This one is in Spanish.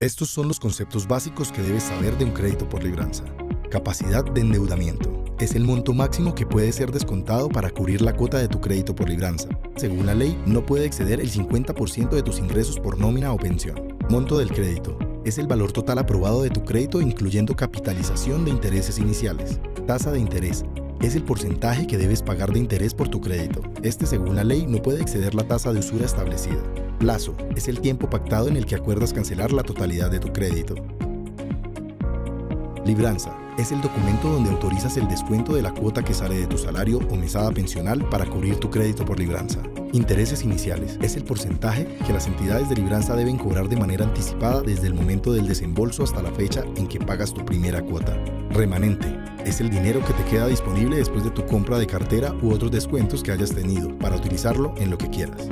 Estos son los conceptos básicos que debes saber de un crédito por libranza. Capacidad de endeudamiento. Es el monto máximo que puede ser descontado para cubrir la cuota de tu crédito por libranza. Según la ley, no puede exceder el 50% de tus ingresos por nómina o pensión. Monto del crédito. Es el valor total aprobado de tu crédito incluyendo capitalización de intereses iniciales. Tasa de interés. Es el porcentaje que debes pagar de interés por tu crédito. Este, según la ley, no puede exceder la tasa de usura establecida. Plazo. Es el tiempo pactado en el que acuerdas cancelar la totalidad de tu crédito. Libranza. Es el documento donde autorizas el descuento de la cuota que sale de tu salario o mesada pensional para cubrir tu crédito por libranza. Intereses iniciales. Es el porcentaje que las entidades de libranza deben cobrar de manera anticipada desde el momento del desembolso hasta la fecha en que pagas tu primera cuota. Remanente. Es el dinero que te queda disponible después de tu compra de cartera u otros descuentos que hayas tenido para utilizarlo en lo que quieras.